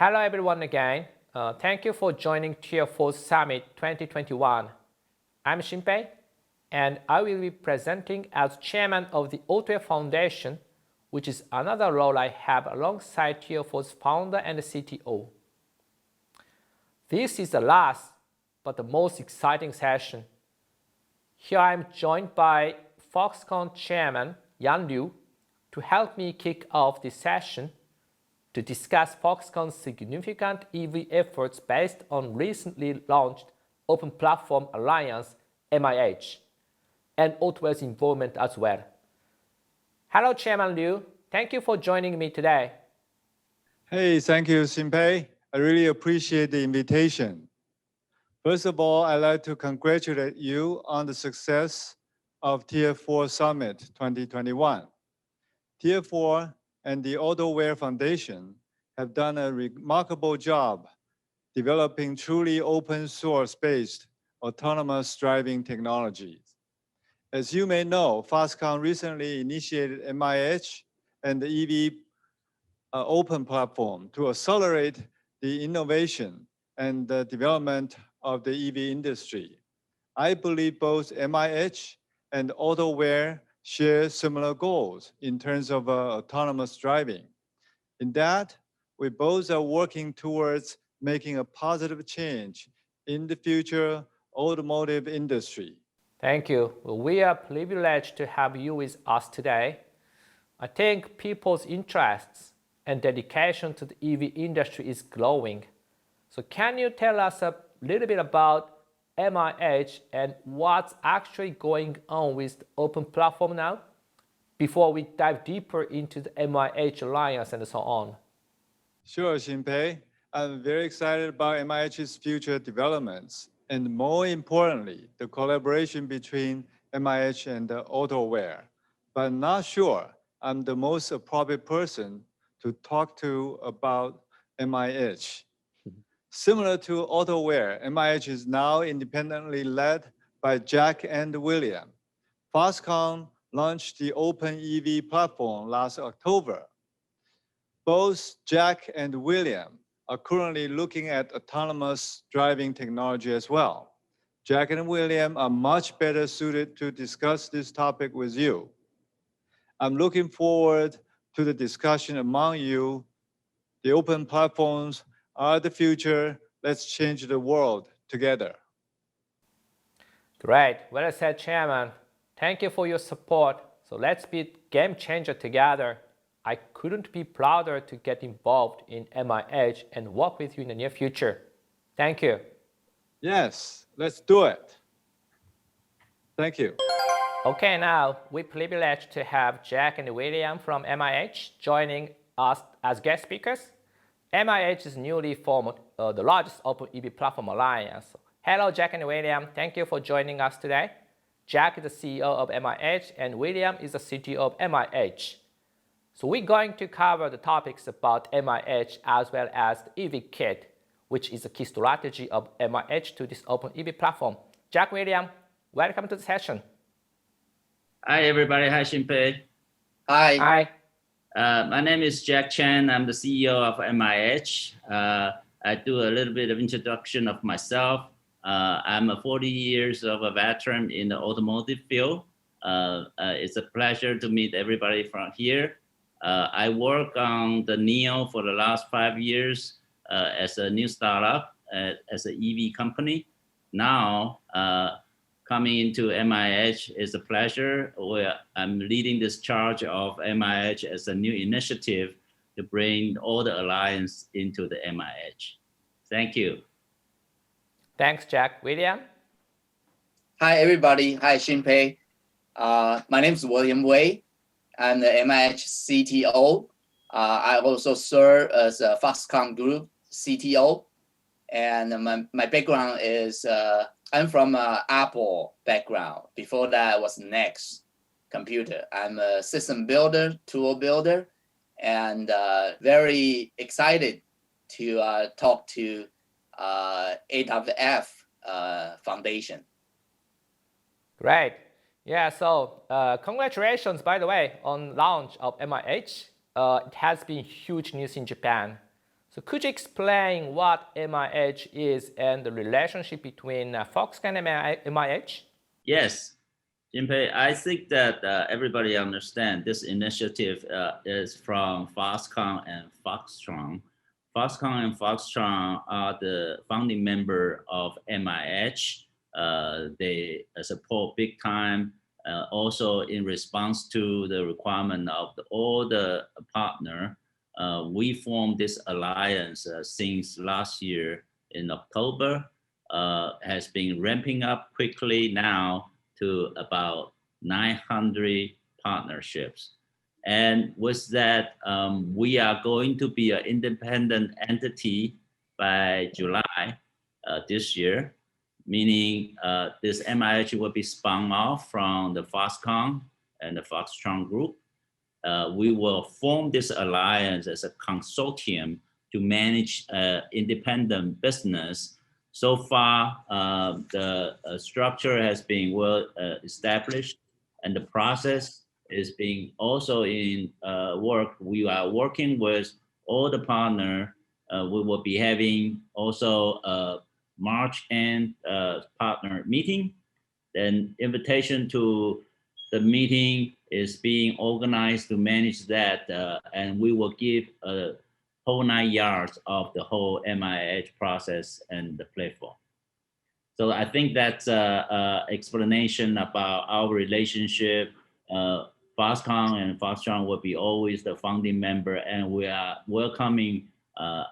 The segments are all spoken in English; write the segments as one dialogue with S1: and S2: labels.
S1: Hello everyone again. Thank you for joining Tier 4 Summit 2021. I'm Xinpei, and I will be presenting as chairman of the Autoware Foundation, which is another role I have alongside Tier 4's founder and CTO. This is the last but the most exciting session. Here I am joined by Foxconn chairman Liu to help me kick off this session to discuss Foxconn's significant EV efforts based on recently launched Open Platform Alliance MIH and Autoware's involvement as well. Hello, Chairman Liu. Thank you for joining me today.
S2: Hey, thank you, Xinpei. I really appreciate the invitation. First of all, I'd like to congratulate you on the success of Tier 4 Summit 2021. Tier 4 and the Autoware Foundation have done a remarkable job developing truly open source-based autonomous driving technologies. As you may know, Foxconn recently initiated MIH and the EV open platform to accelerate the innovation and the development of the EV industry. I believe both MIH and Autoware share similar goals in terms of autonomous driving. In that, we both are working towards making a positive change in the future automotive industry.
S1: Thank you. We are privileged to have you with us today. I think people's interests and dedication to the EV industry is growing. So can you tell us a little bit about MIH and what's actually going on with the open platform now before we dive deeper into the MIH Alliance and so on?
S2: Sure, Xinpei. I'm very excited about MIH's future developments and more importantly, the collaboration between MIH and Autoware. But I'm not sure I'm the most appropriate person to talk to about MIH. Similar to Autoware, MIH is now independently led by Jack and William. Foxconn launched the Open EV platform last October. Both Jack and William are currently looking at autonomous driving technology as well. Jack and William are much better suited to discuss this topic with you. I'm looking forward to the discussion among you. The open platforms are the future. Let's change the world together.
S1: Great. Well said, Chairman. Thank you for your support. So let's be game changer together. I couldn't be prouder to get involved in MIH and work with you in the near future. Thank you.
S2: Yes, let's do it. Thank you.
S1: Okay, now we're privileged to have Jack and William from MIH joining us as guest speakers. MIH is newly formed the largest open EV platform alliance. Hello, Jack and William. Thank you for joining us today. Jack is the CEO of MIH and William is the CTO of MIH. So we're going to cover the topics about MIH as well as the EV kit, which is a key strategy of MIH to this open EV platform. Jack, William, welcome to the session.
S3: Hi, everybody. Hi, Xinpei.
S4: Hi.
S1: Hi.
S3: My name is Jack Cheng. I'm the CEO of MIH. I do a little bit of introduction of myself. I'm a 40 years of a veteran in the automotive field. It's a pleasure to meet everybody from here. I work on the NEO for the last 5 years as a new startup, as an EV company. Now, coming into MIH is a pleasure. I'm leading this charge of MIH as a new initiative to bring all the alliance into the MIH. Thank you.
S1: Thanks, Jack. William?
S4: Hi, everybody. Hi, Xinpei. My name is William Wei. I'm the MIH CTO. I also serve as a Foxconn Group CTO. And my background is, I'm from Apple background. Before that, I was Next Computer. I'm a system builder, tool builder, and very excited to talk to AWF Foundation.
S1: Great. Yeah, so congratulations, by the way, on launch of MIH. It has been huge news in Japan. So So could you explain what MIH is and the relationship between Foxconn and MIH?
S3: Yes, Jinpei, I think that everybody understands this initiative is from Foxconn and Foxconn. Foxconn and Foxconn are the founding member of MIH. They support big time, also in response to the requirement of all the partner. We formed this alliance since last year in October, has been ramping up quickly now to about 900 partnerships. And with that, we are going to be an independent entity by July this year, meaning this MIH will be spun off from the Foxconn and the Foxconn group. We will form this alliance as a consortium to manage independent business. So far, the structure has been well established, and the process is being also in work. We are working with all the partner. We will be having also a March end partner meeting. Then invitation to the meeting is being organized to manage that, and we will give a whole 9 yards of the whole MIH process and the platform. So I think that's an explanation about our relationship. Foxconn and Foxconn will be always the founding member, and we are welcoming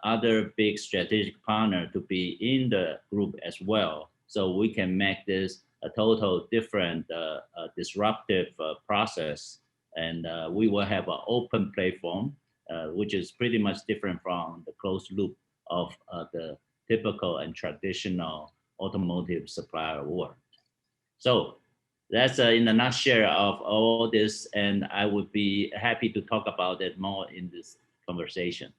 S3: other big strategic partner to be in the group as well. So we can make this a total different disruptive process, and we will have an open platform, which is pretty much different from the closed loop of the typical and traditional automotive supplier world. So that's in a nutshell of all this, and I would be happy to talk about it more in this conversation.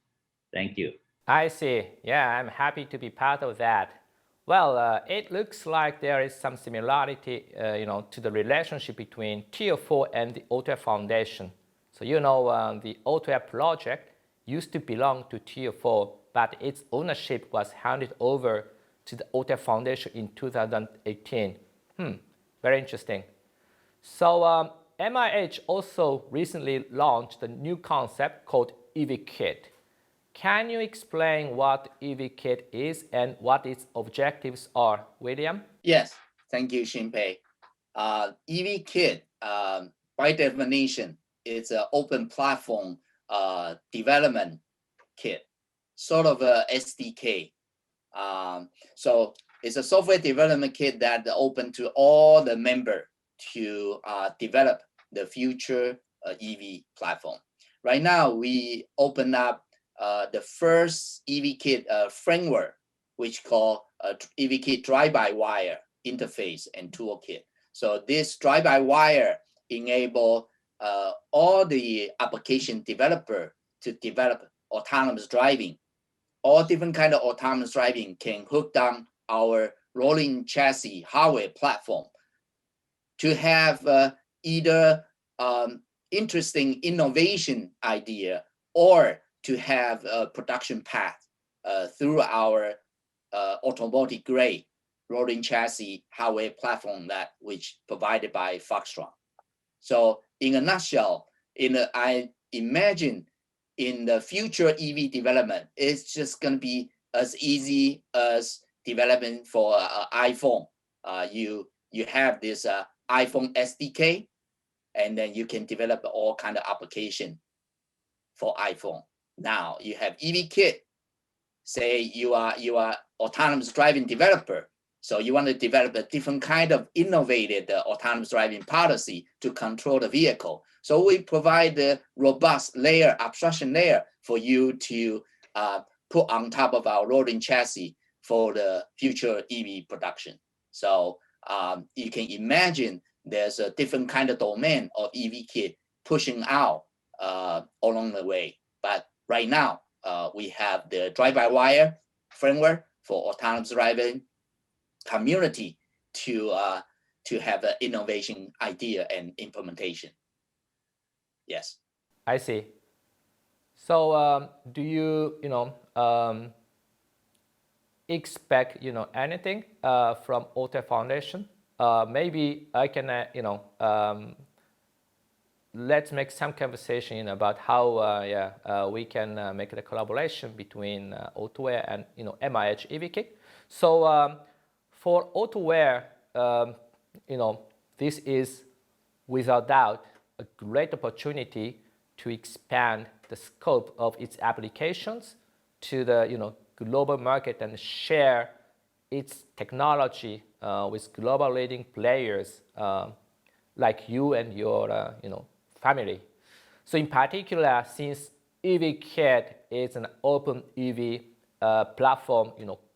S3: Thank you.
S1: I see. Yeah, I'm happy to be part of that. Well, it looks like there is some similarity, to the relationship between Tier 4 and the Autoware Foundation. So, the Autoware project used to belong to Tier 4, but its ownership was handed over to the Autoware Foundation in 2018. Very interesting. So, MIH also recently launched a new concept called EV Kit. Can you explain what EV Kit is and what its objectives are, William?
S4: Yes, thank you, Xinpei. EV Kit, by definition, is an open platform development kit, sort of a SDK. So it's a software development kit that open to all the members to develop the future EV platform. Right now, we open up the first EV Kit framework, which called EV Kit drive-by-wire interface and toolkit. So this drive-by-wire enable all the application developer to develop autonomous driving. All different kind of autonomous driving can hook down our rolling chassis hardware platform to have either interesting innovation idea or to have a production path through our automotive grade rolling chassis hardware platform which provided by Foxconn. So in a nutshell, I imagine in the future EV development, it's just going to be as easy as development for iPhone. You have this iPhone SDK, and then you can develop all kind of application for iPhone. Now you have EV Kit. Say you are autonomous driving developer, so you want to develop a different kind of innovative autonomous driving policy to control the vehicle. So we provide the robust layer, abstraction layer for you to put on top of our rolling chassis for the future EV production. So you can imagine there's a different kind of domain of EV Kit pushing out along the way. But right now, we have the drive-by-wire framework for autonomous driving community to have an innovation idea and implementation. Yes.
S1: I see. So do you, expect anything from Autoware Foundation. Maybe I can let's make some conversation about how we can make the collaboration between Autoware and MIH EV Kit. So for Autoware, this is without doubt a great opportunity to expand the scope of its applications to the global market and share its technology with global leading players like you and your family. So in particular, since EV Kit is an open EV platform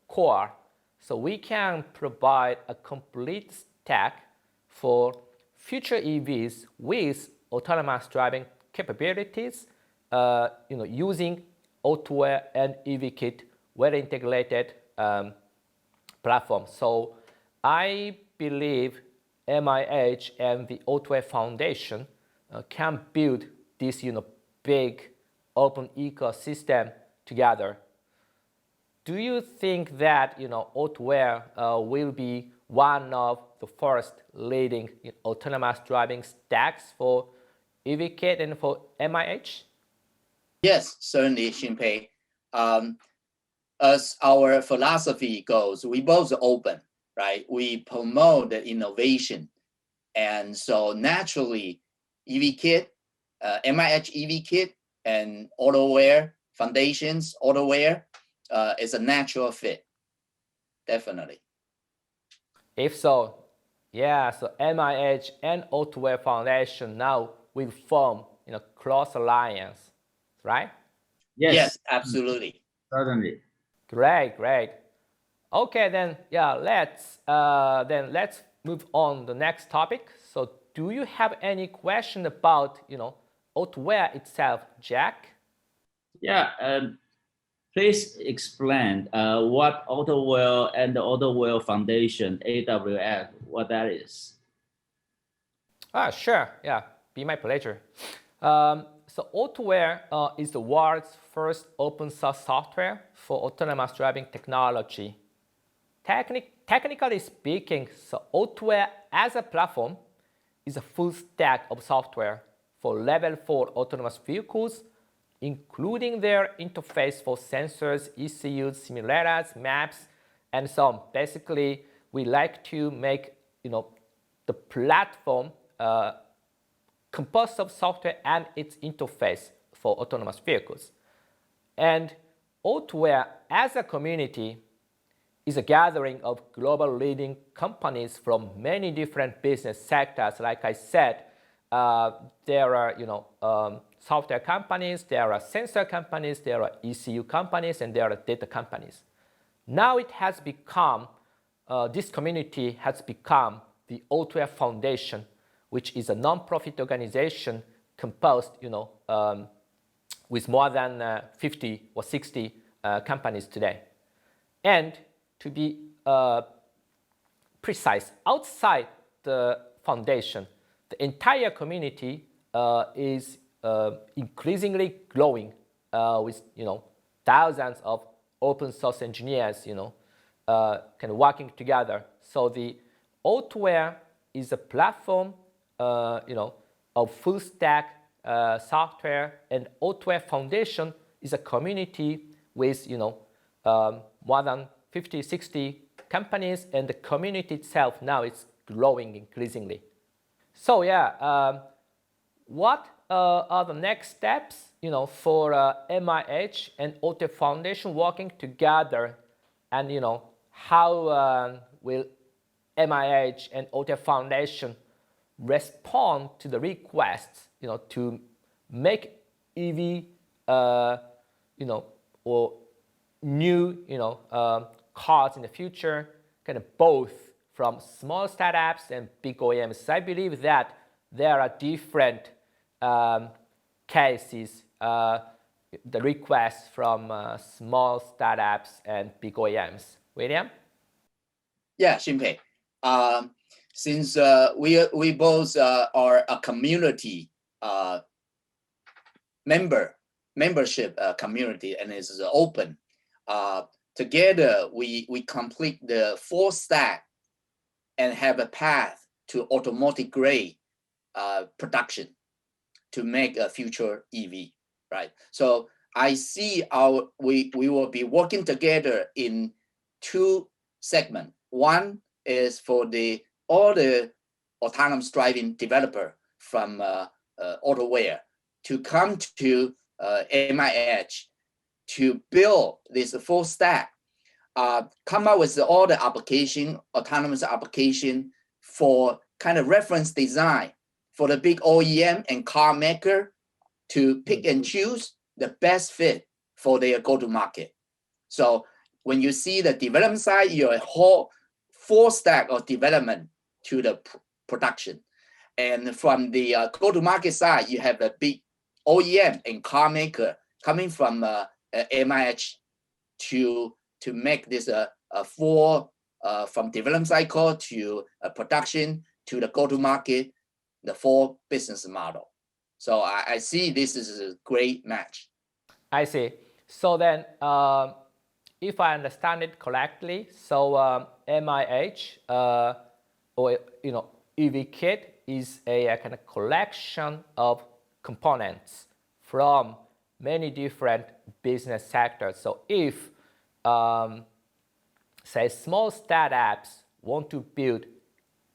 S1: core, so we can provide a complete stack for future EVs with autonomous driving capabilities using Autoware and EV Kit well integrated platform. So I believe MIH and the Autoware Foundation can build this big open ecosystem together. Do you think that Autoware will be one of the first leading autonomous driving stacks for EV Kit and for MIH?
S4: Yes, certainly, Xinpei. As our philosophy goes, we both open, right? We promote the innovation. And so naturally, EV Kit, MIH EV Kit and Autoware Foundations, Autoware is a natural fit, definitely.
S1: If so, so MIH and Autoware Foundation now will form cross alliance, right?
S4: Yes, absolutely.
S3: Certainly.
S1: Great. Okay, then let's move on the next topic. So do you have any question about Autoware itself, Jack?
S3: Yeah, please explain what Autoware and the Autoware Foundation, AWF, what that is.
S1: Sure. Yeah, be my pleasure. So Autoware is the world's first open source software for autonomous driving technology. Technically speaking, so Autoware as a platform is a full stack of software for level 4 autonomous vehicles, including their interface for sensors, ECUs, simulators, maps, and so on. Basically, we like to make the platform composed of software and its interface for autonomous vehicles. And Autoware as a community is a gathering of global leading companies from many different business sectors. Like I said, there are software companies, there are sensor companies, there are ECU companies, and there are data companies. Now it has become, this community has become the Autoware Foundation, which is a non-profit organization composed, with more than 50 or 60 companies today. And to be precise, outside the foundation, the entire community is increasingly growing with thousands of open source engineers kind of working together. So the Autoware is a platform of full stack software, and Autoware Foundation is a community with more than 50, 60 companies, and the community itself now is growing increasingly. So what are the next steps for MIH and Autoware Foundation working together, and how will MIH and Autoware Foundation respond to the requests to make EV or new cars in the future, kind of both from small startups and big OEMs. I believe that there are different cases, the requests from small startups and big OEMs. William?
S4: Yeah, Xinpei. Since we both are a community membership community, and it's open. together we complete the full stack and have a path to automotive grade production to make a future EV, right? So I see we will be working together in two segments. One is for all the autonomous driving developer from Autoware to come to MIH to build this full stack, come up with all the application, autonomous application for kind of reference design for the big OEM and car maker to pick and choose the best fit for their go-to-market. So when you see the development side, your whole full stack of development to the production. And from the go-to-market side, you have the big OEM and car maker coming from MIH to make this a full from development cycle to production to the go-to-market, the full business model. So I see this is a great match.
S1: I see. So then, if I understand it correctly, so MIH or EV kit is a kind of collection of components from many different business sectors. So if say small startups want to build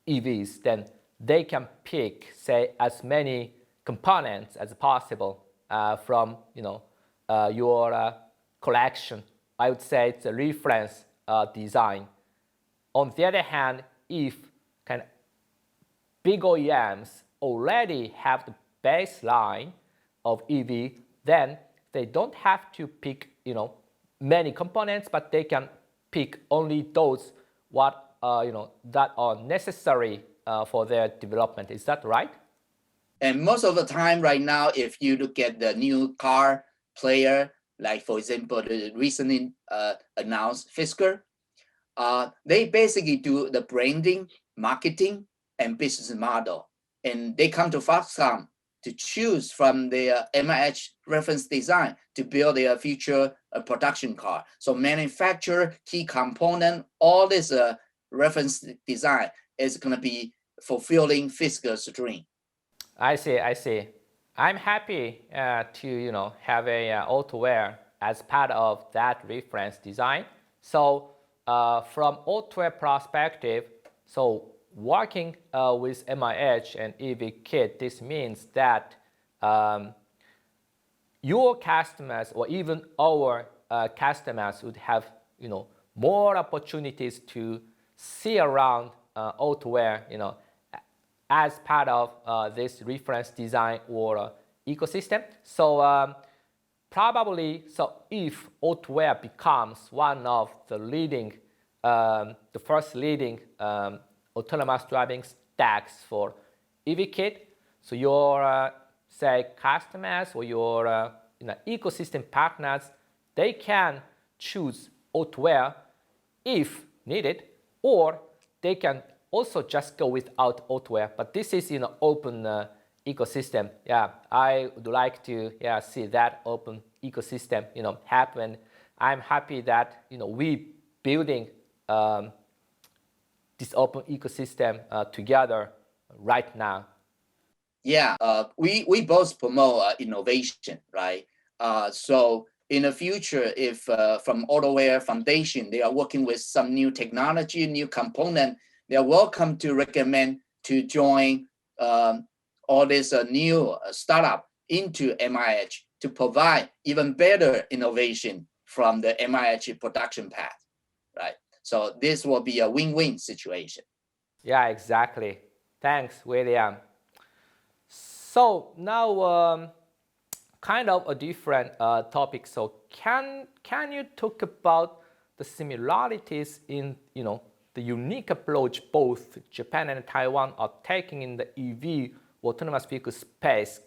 S1: EVs, then they can pick say as many components as possible from your collection. I would say it's a reference design. On the other hand, if kind of big OEMs already have the baseline of EV, then they don't have to pick many components, but they can pick only those that are necessary for their development. Is that right?
S4: And most of the time right now, if you look at the new car player, like for example, the recently announced Fisker, they basically do the branding, marketing, and business model. And they come to Foxconn to choose from their MIH reference design to build their future production car. So manufacturer, key component, all this reference design is going to be fulfilling Fisker's dream.
S1: I see. I'm happy to have a Autoware as part of that reference design. So from Autoware perspective, so working with MIH and EV Kit, this means that your customers or even our customers would have more opportunities to see around Autoware as part of this reference design or ecosystem. So probably, if Autoware becomes one of the leading, the first leading autonomous driving stacks for EV kit, so your say customers or your ecosystem partners, they can choose Autoware if needed, or they can also just go without Autoware. But this is open ecosystem. Yeah, I would like to see that open ecosystem happen. I'm happy that we building this open ecosystem together right now.
S4: Yeah, we both promote innovation, right? So in the future, if from Autoware Foundation, they are working with some new technology, new component, they are welcome to recommend to join all this new startup into MIH to provide even better innovation from the MIH production path, right? So this will be a win-win situation.
S1: Yeah, exactly. Thanks, William. So now, kind of a different topic. So can you talk about the similarities in the unique approach both Japan and Taiwan are taking in the EV autonomous vehicle space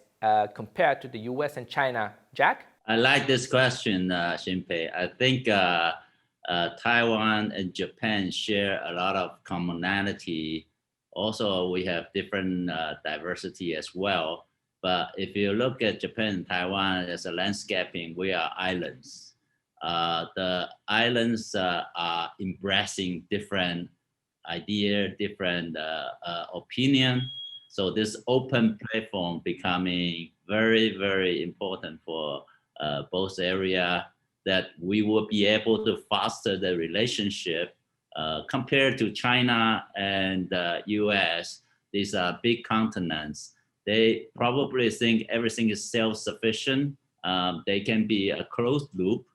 S1: compared to the US and China? Jack?
S3: I like this question, Xinpei. I think Taiwan and Japan share a lot of commonality. Also, we have different diversity as well. But if you look at Japan and Taiwan as a landscaping, we are islands. The islands are embracing different idea, different opinion. So this open platform becoming very, very important for both area, that we will be able to foster the relationship compared to China and the US. These are big continents. They probably think everything is self-sufficient. They can be a closed loop,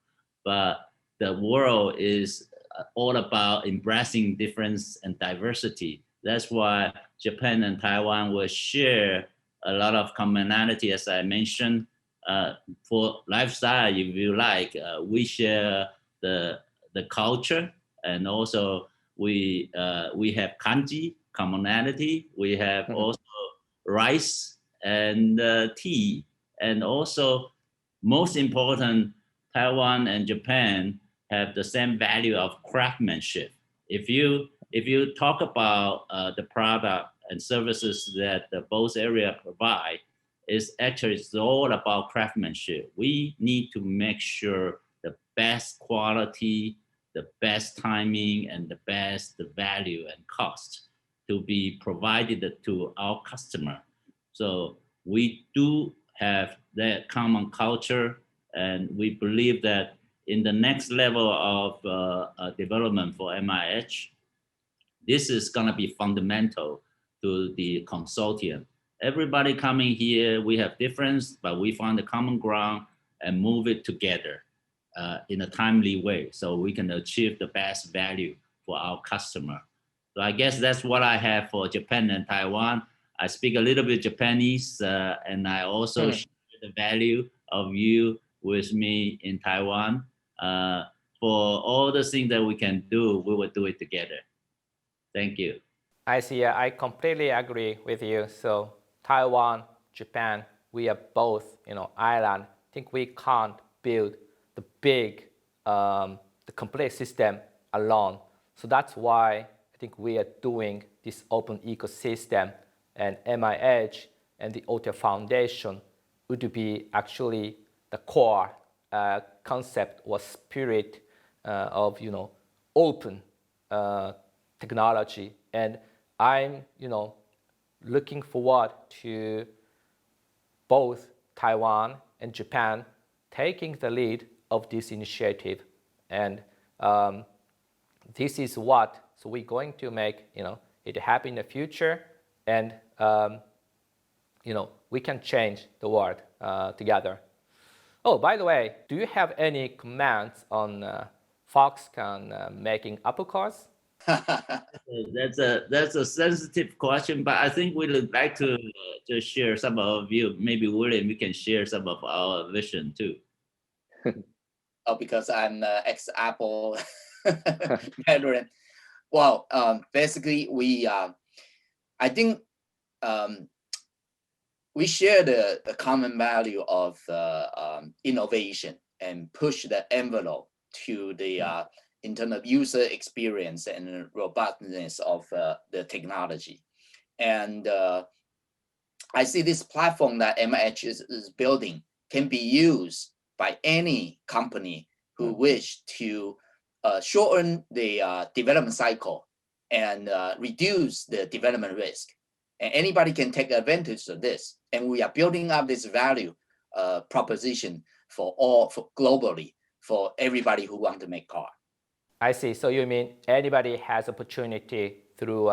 S3: but the world is all about embracing difference and diversity. That's why Japan and Taiwan will share a lot of commonality, as I mentioned. For lifestyle, if you like, we share the culture, and also we have kanji commonality. We have also rice and tea, and also most important, Taiwan and Japan have the same value of craftsmanship. If you talk about the product and services that both areas provide, it's all about craftsmanship. We need to make sure the best quality, the best timing, and the best value and cost to be provided to our customer. So we do have that common culture, and we believe that in the next level of development for MIH, this is going to be fundamental to the consortium. Everybody coming here, we have difference, but we find the common ground and move it together in a timely way, so we can achieve the best value for our customer. So I guess that's what I have for Japan and Taiwan. I speak a little bit Japanese, and I also share the value of you with me in Taiwan. For all the things that we can do, we will do it together. Thank you.
S1: I see. I completely agree with you. So Taiwan, Japan, we are both, island. I think we can't build the big, the complete system alone. So that's why I think we are doing this open ecosystem, and MIH and the Autoware Foundation would be actually the core concept or spirit of open technology. And I'm looking forward to both Taiwan and Japan taking the lead of this initiative. And this is what, so we're going to make it happen in the future, and we can change the world together. Oh, by the way, do you have any comments on Foxconn making Apple cars?
S3: That's a sensitive question, but I think we would like to just share some of you. Maybe William, you can share some of our vision too.
S4: Oh, because I'm ex-Apple veteran. Well, basically, I think we share the common value of innovation and push the envelope to the internal user experience and robustness of the technology. And I see this platform that MIH is building can be used by any company who wish to shorten the development cycle and reduce the development risk. And anybody can take advantage of this. And we are building up this value proposition for globally, for everybody who want to make car.
S1: I see. So you mean anybody has opportunity through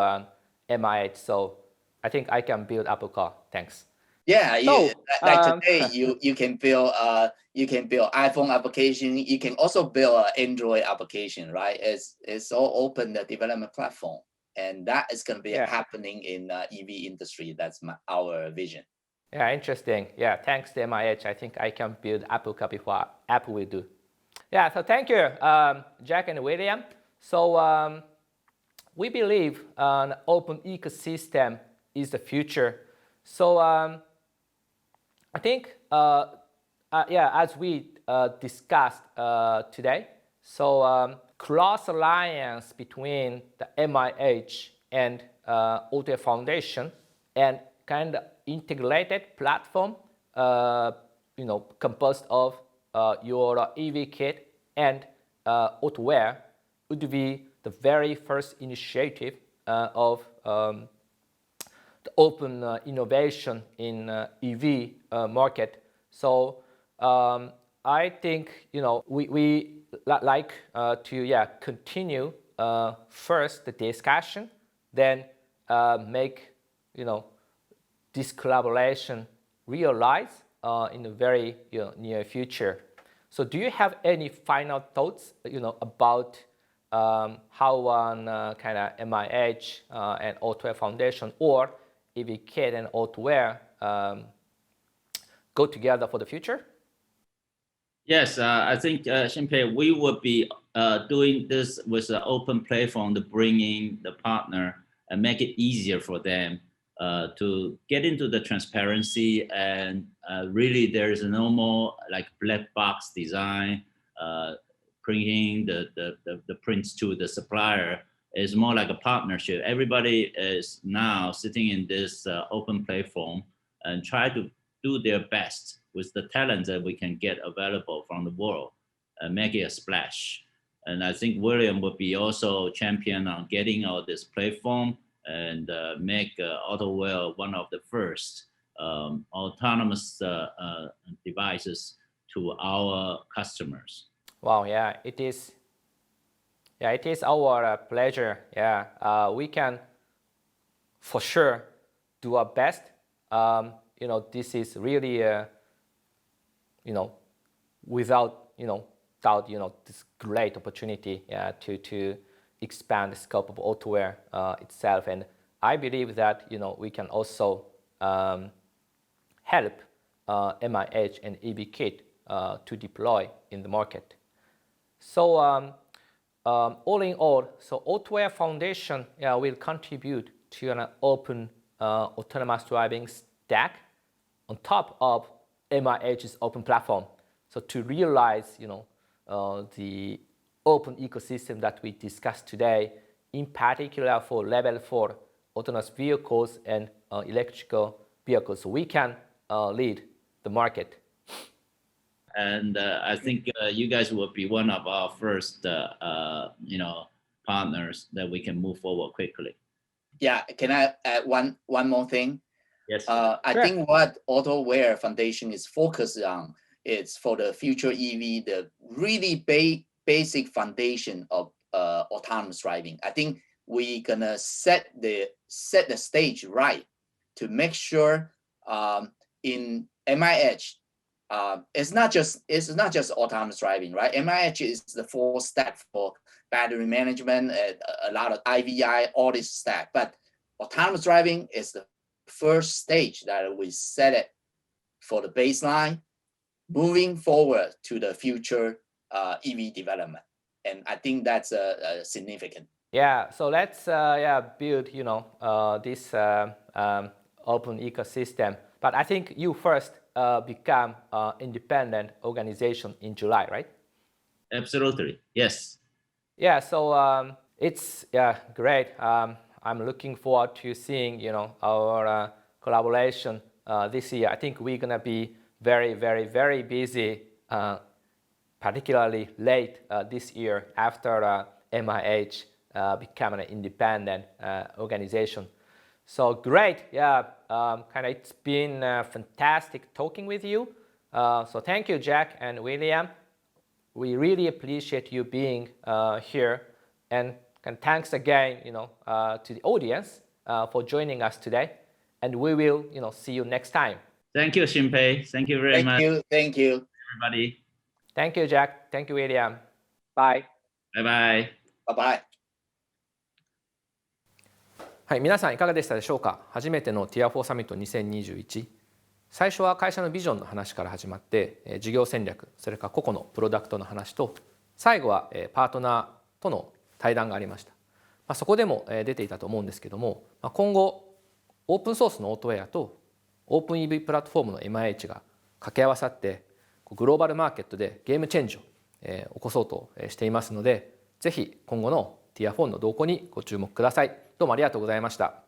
S1: MIH. So I think I can build Apple car. Thanks.
S4: Yeah, today you can build iPhone application. You can also build an Android application, right? It's all open the development platform, and that is going to be happening in EV industry. That's our vision.
S1: Yeah, interesting. Yeah, thanks to MIH, I think I can build Apple car before Apple will do. Yeah, so thank you, Jack and William. So we believe an open ecosystem is the future. So I think, as we discussed today, so cross alliance between the MIH and Autoware Foundation and kind of integrated platform, composed of your EV kit and Autoware would be the very first initiative of the open innovation in EV market. So I think we like to continue first the discussion, then make this collaboration realize in the very near future. So do you have any final thoughts about how one kind of MIH and Autoware Foundation or EV Kit and Autoware go together for the future?
S3: Yes, I think, Xinpei, we would be doing this with an open platform to bring in the partner and make it easier for them to get into the transparency, and really there is no more like black box design, bringing the prints to the supplier. It's more like a partnership. Everybody is now sitting in this open platform and try to do their best with the talents that we can get available from the world and make it a splash. And I think William would be also champion on getting all this platform and make Autoware one of the first autonomous devices to our customers.
S1: Wow, yeah, it is. Yeah, it is our pleasure. Yeah, we can for sure do our best. This is really, without doubt, this great opportunity to expand the scope of Autoware itself. And I believe that, we can also help MIH and EV Kit to deploy in the market. So all in all, so Autoware Foundation will contribute to an open autonomous driving stack on top of MIH's open platform. So to realize, the open ecosystem that we discussed today, in particular for level 4 autonomous vehicles and electrical vehicles, so we can lead the market.
S3: And I think you guys will be one of our first, partners that we can move forward quickly.
S4: Yeah, can I add one more thing?
S3: Yes.
S4: I think what Autoware Foundation is focused on is for the future EV, the really basic foundation of autonomous driving. I think we're gonna set the stage right to make sure in MIH, it's not just autonomous driving, right? MIH is the full stack for battery management, a lot of IVI, all this stack. But autonomous driving is the first stage that we set it for the baseline, moving forward to the future EV development. And I think that's significant.
S1: Yeah, so let's build this open ecosystem. But I think you first become an independent organization in July, right?
S3: Absolutely, yes.
S1: Yeah, so it's great. I'm looking forward to seeing our collaboration this year. I think we're gonna be very, very, very busy, particularly late this year after MIH becoming an independent organization. So great, it's been fantastic talking with you. So thank you, Jack and William. We really appreciate you being here, and thanks again, to the audience for joining us today. And we will, see you next time.
S3: Thank you, Xinpei. Thank you very much.
S4: Thank you,
S3: everybody.
S1: Thank you, Jack. Thank you, William. Bye.
S3: Bye-bye.
S4: Bye-bye.
S1: はい、皆さんいかがでしたでしょうか。初めてのティア4サミット2021。最初は会社のビジョンの話から始まって、事業戦略、それから個々のプロダクトの話と、最後はパートナーとの対談がありました。そこでも出ていたと思うんですけども、今後オープンソースのオートウェアとオープン EV プラットフォームの MIH が掛け合わさってグローバルマーケットでゲームチェンジを起こそうとしていますので、ぜひ今後のティア4の動向にご注目ください。どうもありがとうございました。